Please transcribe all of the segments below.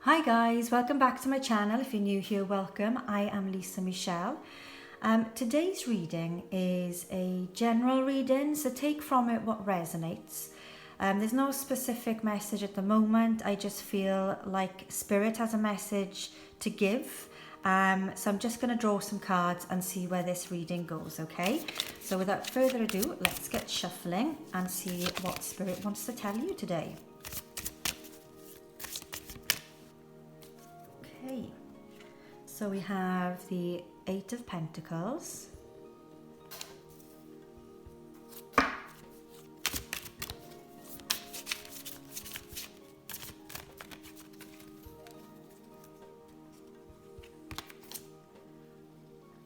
Hi guys, welcome back to my channel. If you're new here, welcome. I am Lisa Michelle. Today's reading is a general reading, so take from it what resonates. There's no specific message at the moment. I just feel like Spirit has a message to give. So I'm just going to draw some cards and see where this reading goes, okay? So without further ado, let's get shuffling and see what Spirit wants to tell you today. Okay, so we have the Eight of Pentacles,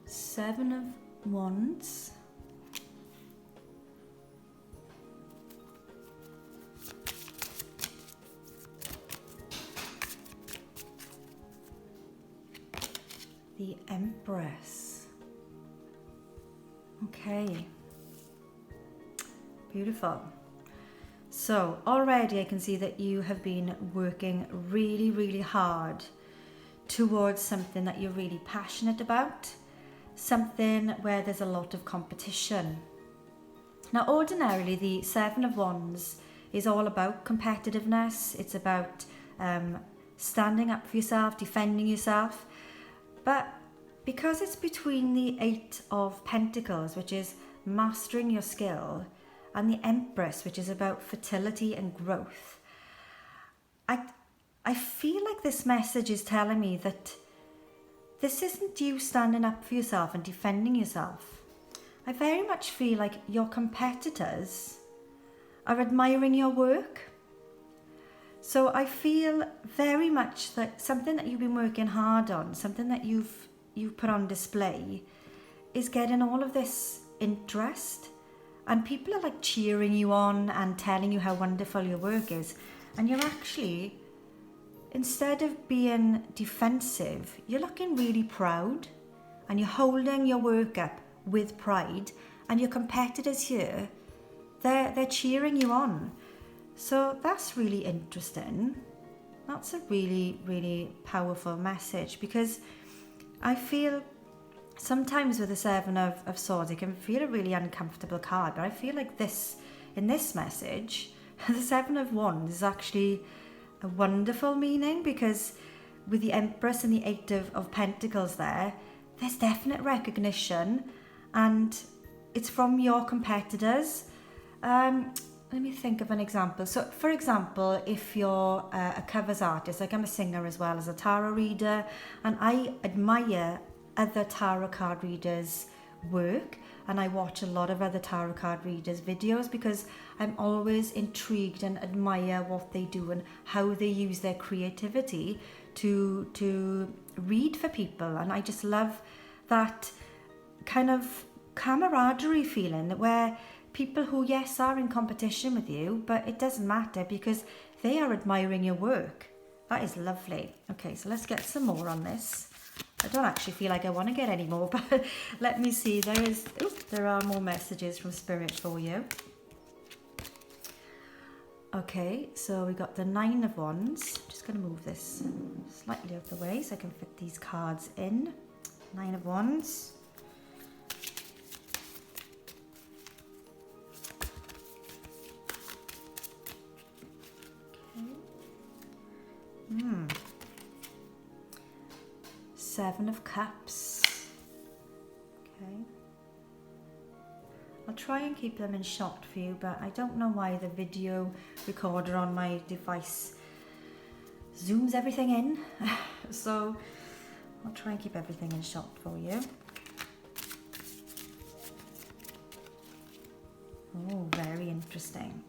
Seven of Wands, the Empress. Okay, beautiful. So already I can see that you have been working really hard towards something that you're really passionate about, something where there's a lot of competition. Now ordinarily the Seven of Wands is all about competitiveness. It's about standing up for yourself, defending yourself. But because it's between the Eight of Pentacles, which is mastering your skill, and the Empress, which is about fertility and growth, I feel like this message is telling me that this isn't you standing up for yourself and defending yourself. I very much feel like your competitors are admiring your work. So I feel very much that something that you've been working hard on, something that you've put on display, is getting all of this interest, and people are like cheering you on and telling you how wonderful your work is, and you're actually, instead of being defensive, you're looking really proud and you're holding your work up with pride, and your competitors here, they're cheering you on. So that's really interesting. That's a really powerful message, because I feel sometimes with the Seven of Swords, it can feel a really uncomfortable card, but I feel like in this message, the Seven of Wands is actually a wonderful meaning, because with the Empress and the Eight of Pentacles there's definite recognition, and it's from your competitors. Let me think of an example. So for example, if you're a covers artist, like I'm a singer as well as a tarot reader, and I admire other tarot card readers' work, and I watch a lot of other tarot card readers' videos, because I'm always intrigued and admire what they do and how they use their creativity to read for people. And I just love that kind of camaraderie feeling where people who, yes, are in competition with you, but it doesn't matter because they are admiring your work. That is lovely. Okay, so let's get some more on this. I don't actually feel like I want to get any more, but let me see. There are more messages from Spirit for you. Okay, so we got the Nine of Wands. I'm just going to move this slightly out of the way so I can fit these cards in. Nine of Wands. Seven of Cups. Okay. I'll try and keep them in shot for you, but I don't know why the video recorder on my device zooms everything in. So I'll try and keep everything in shot for you. Oh, very interesting.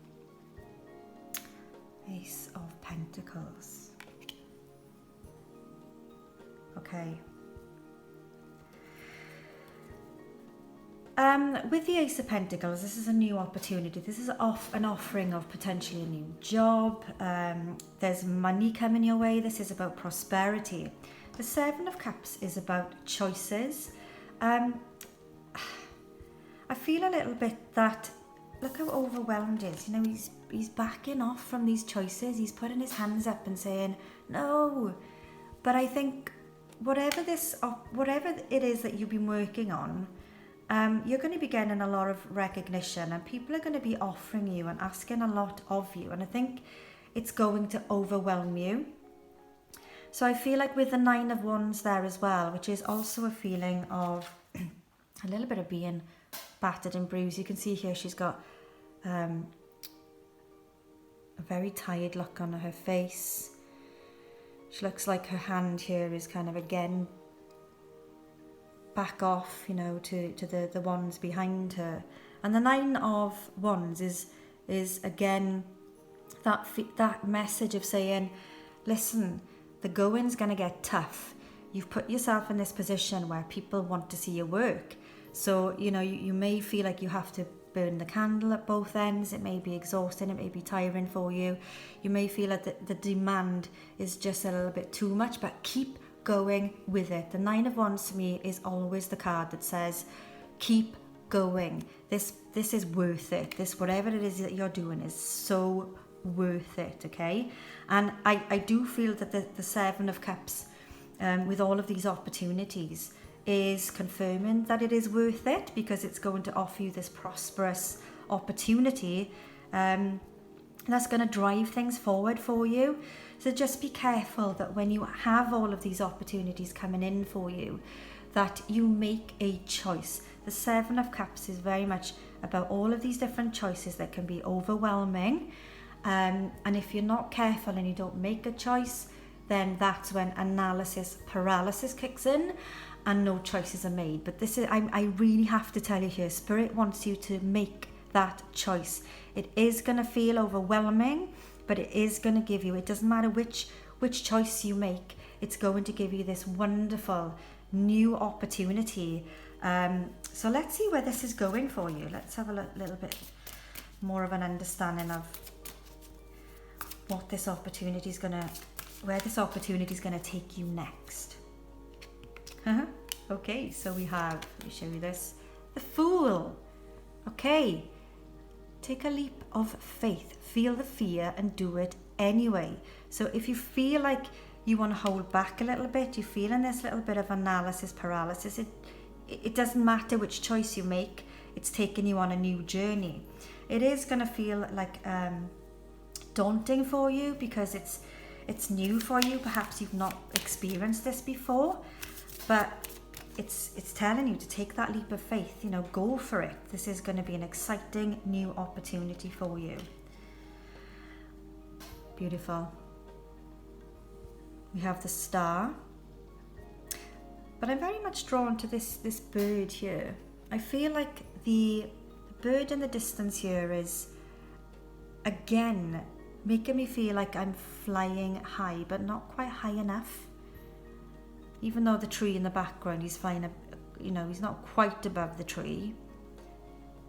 Ace of Pentacles. Okay. With the Ace of Pentacles, this is a new opportunity. This is an offering of potentially a new job. There's money coming your way. This is about prosperity. The Seven of Cups is about choices. I feel a little bit that look how overwhelmed he is. You know, he's backing off from these choices. He's putting his hands up and saying, no. But I think whatever it is that you've been working on, you're going to be getting a lot of recognition, and people are going to be offering you and asking a lot of you. And I think it's going to overwhelm you. So I feel like with the 9 of Wands there as well, which is also a feeling of a little bit of being battered and bruised. You can see here she's got a very tired look on her face. She looks like her hand here is kind of again back off, you know, to the wands behind her. And the 9 of Wands is again that message of saying, listen, the going's going to get tough. You've put yourself in this position where people want to see your work. So, you know, you may feel like you have to burn the candle at both ends. It may be exhausting, it may be tiring for you. You may feel like the demand is just a little bit too much, but keep going with it. The 9 of Wands to me is always the card that says, keep going. This is worth it. This, whatever it is that you're doing, is so worth it, okay? And I do feel that the 7 of Cups, with all of these opportunities, is confirming that it is worth it, because it's going to offer you this prosperous opportunity that's going to drive things forward for you. So just be careful that when you have all of these opportunities coming in for you, that you make a choice. The 7 of Cups is very much about all of these different choices that can be overwhelming, and if you're not careful and you don't make a choice, then that's when analysis paralysis kicks in and no choices are made. But this is, I really have to tell you here, Spirit wants you to make that choice. It is going to feel overwhelming, but it is going to give you, it doesn't matter which choice you make, it's going to give you this wonderful new opportunity. So let's see where this is going for you. Let's have a little bit more of an understanding of what this opportunity is going to, where this opportunity is going to take you next. Okay, so we have, let me show you this, the Fool. Okay, take a leap of faith, feel the fear and do it anyway. So if you feel like you want to hold back a little bit, you're feeling this little bit of analysis paralysis, it doesn't matter which choice you make, it's taking you on a new journey. It is going to feel like daunting for you, because it's new for you. Perhaps you've not experienced this before, but it's telling you to take that leap of faith, you know, go for it. This is going to be an exciting new opportunity for you. Beautiful. We have the Star, but I'm very much drawn to this bird here. I feel like the bird in the distance here is again making me feel like I'm flying high, but not quite high enough. Even though the tree in the background, he's flying up, you know, he's not quite above the tree.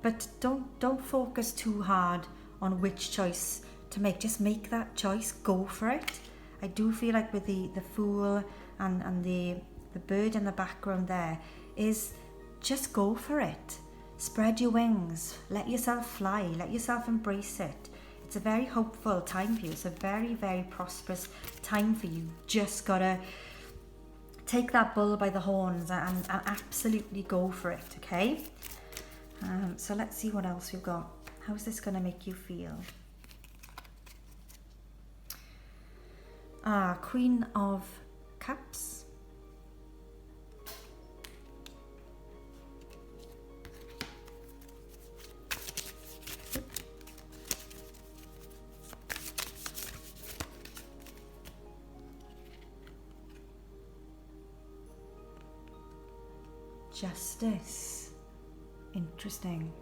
But don't focus too hard on which choice to make. Just make that choice, go for it. I do feel like with the Fool and the bird in the background there is just go for it. Spread your wings, let yourself fly, let yourself embrace it. It's a very hopeful time for you. It's a very, very prosperous time for you. Just gotta take that bull by the horns and absolutely go for it, okay? So let's see what else we've got. How's this gonna make you feel? Queen of Cups. Justice. Interesting.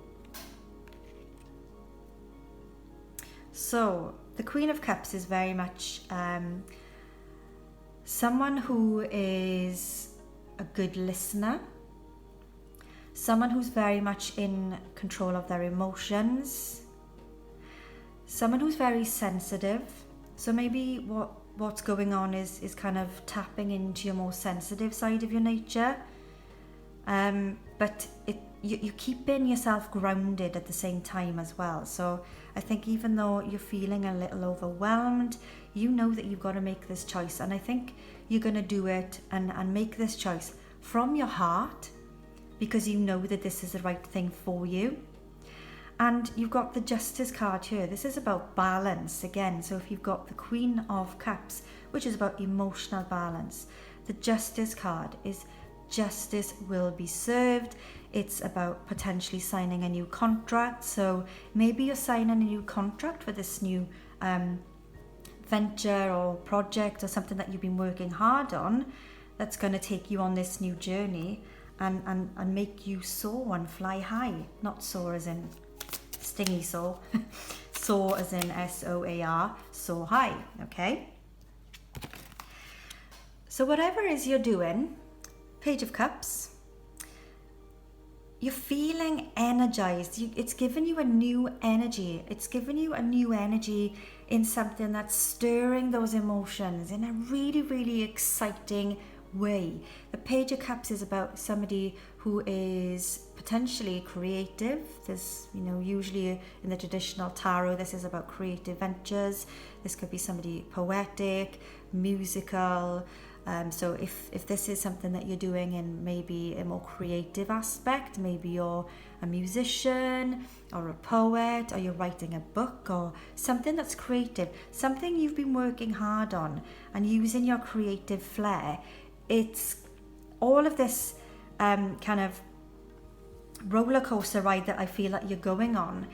So the Queen of Cups is very much someone who is a good listener, someone who's very much in control of their emotions, someone who's very sensitive. So maybe what's going on is kind of tapping into your more sensitive side of your nature. But you're keeping yourself grounded at the same time as well. So I think even though you're feeling a little overwhelmed, you know that you've got to make this choice. And I think you're going to do it and make this choice from your heart, because you know that this is the right thing for you. And you've got the Justice card here. This is about balance again. So if you've got the Queen of Cups, which is about emotional balance, the Justice card is justice will be served. It's about potentially signing a new contract. So maybe you're signing a new contract for this new venture or project or something that you've been working hard on, that's going to take you on this new journey and make you soar and fly high. Not soar as in stingy soar, soar as in S-O-A-R, soar high, okay? So whatever it is you're doing, Page of Cups, you're feeling energized. It's given you a new energy. It's given you a new energy in something that's stirring those emotions in a really, really exciting way. The Page of Cups is about somebody who is potentially creative. There's, usually in the traditional tarot, this is about creative ventures. This could be somebody poetic, musical. So if this is something that you're doing in maybe a more creative aspect, maybe you're a musician or a poet, or you're writing a book or something that's creative, something you've been working hard on and using your creative flair, it's all of this kind of roller coaster ride that I feel that you're going on.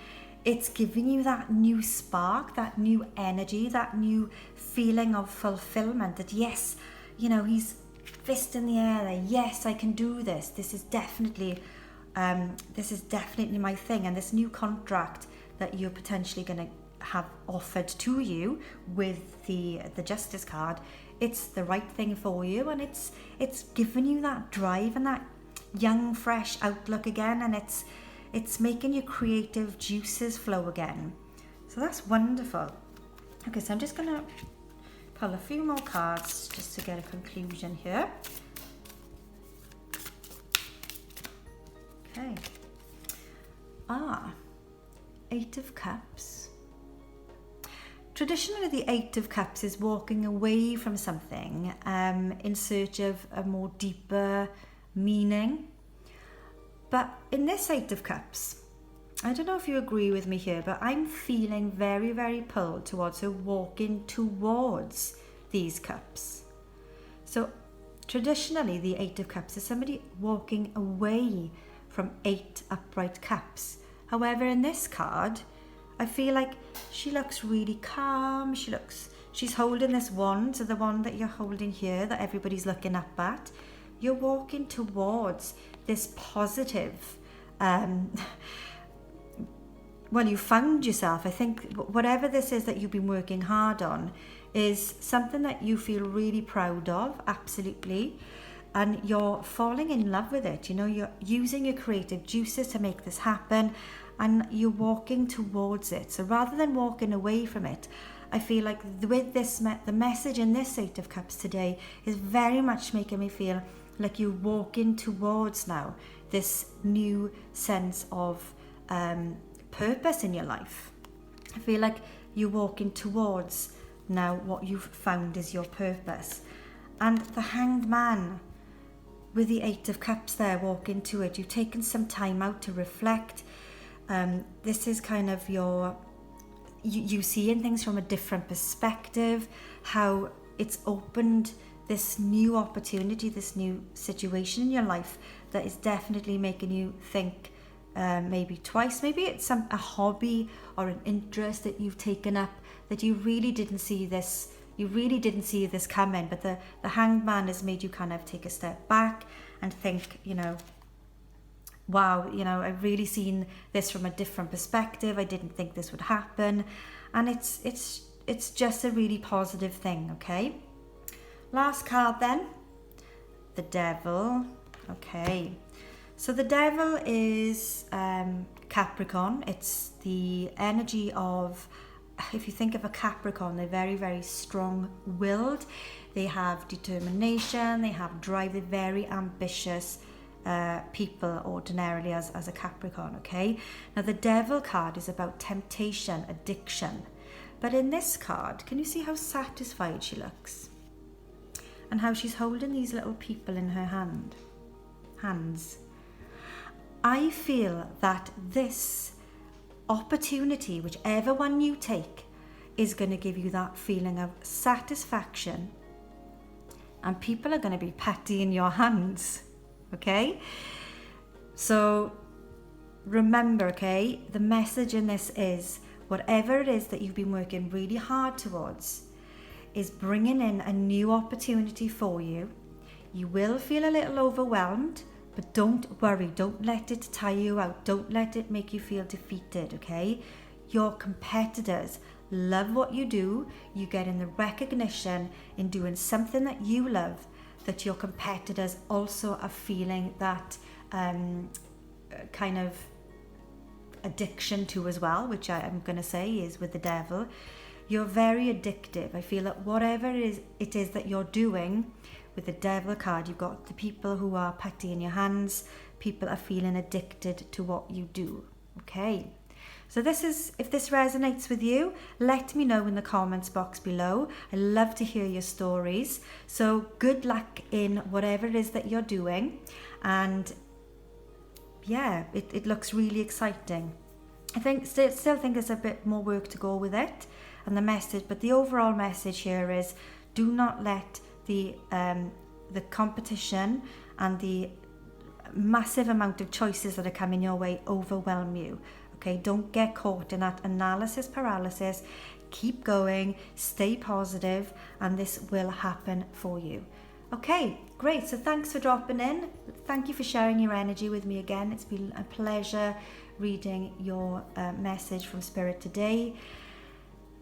It's giving you that new spark, that new energy, that new feeling of fulfillment, that yes, he's fist in the air there. Yes, I can do this. This is definitely my thing. And this new contract that you're potentially going to have offered to you with the Justice card, it's the right thing for you, and it's giving you that drive and that young, fresh outlook again, and it's making your creative juices flow again. So that's wonderful. Okay, so I'm just going to pull a few more cards just to get a conclusion here. Okay. Eight of Cups. Traditionally, the Eight of Cups is walking away from something in search of a more deeper meaning. But in this Eight of Cups, I don't know if you agree with me here, but I'm feeling very, very pulled towards her walking towards these cups. So traditionally, the Eight of Cups is somebody walking away from 8 upright cups. However, in this card, I feel like she looks really calm. She's holding this wand, so the wand that you're holding here that everybody's looking up at. You're walking towards this positive, well, you found yourself. I think whatever this is that you've been working hard on is something that you feel really proud of, absolutely. And you're falling in love with it. You're using your creative juices to make this happen, and you're walking towards it. So rather than walking away from it, I feel like with this, the message in this Eight of Cups today is very much making me feel like you're walking towards now this new sense of purpose in your life. I feel like you're walking towards now what you've found is your purpose. And the Hanged Man with the Eight of Cups there, walking to it, you've taken some time out to reflect. This is kind of you seeing things from a different perspective, how it's opened this new opportunity, this new situation in your life that is definitely making you think maybe twice. Maybe it's a hobby or an interest that you've taken up that you really didn't see this coming, but the Hanged Man has made you kind of take a step back and think, wow, I've really seen this from a different perspective. I didn't think this would happen. And it's just a really positive thing, okay? Last card then, the Devil. Okay, so the Devil is Capricorn. It's the energy of, if you think of a Capricorn, they're very, very strong-willed. They have determination, they have drive, they're very ambitious people ordinarily as a Capricorn, okay? Now the Devil card is about temptation, addiction. But in this card, can you see how satisfied she looks? And how she's holding these little people in her hands. I feel that this opportunity, whichever one you take, is going to give you that feeling of satisfaction, and people are going to be patting your hands, okay? So remember, okay, the message in this is whatever it is that you've been working really hard towards is bringing in a new opportunity for you. You will feel a little overwhelmed, but don't worry, don't let it tire you out, don't let it make you feel defeated, okay? Your competitors love what you do. You get in the recognition in doing something that you love, that your competitors also are feeling that kind of addiction to as well, which I'm going to say is with the Devil. You're very addictive. I feel that whatever it is that you're doing with the Devil card, you've got the people who are patting your hands, people are feeling addicted to what you do, okay? So if this resonates with you, let me know in the comments box below. I love to hear your stories. So good luck in whatever it is that you're doing. And yeah, it looks really exciting. I still think there's a bit more work to go with it and the message, but the overall message here is do not let the competition and the massive amount of choices that are coming your way overwhelm you. Okay, don't get caught in that analysis paralysis. Keep going, stay positive, and this will happen for you. Okay, great. So thanks for dropping in. Thank you for sharing your energy with me again. It's been a pleasure reading your message from Spirit today.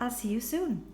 I'll see you soon.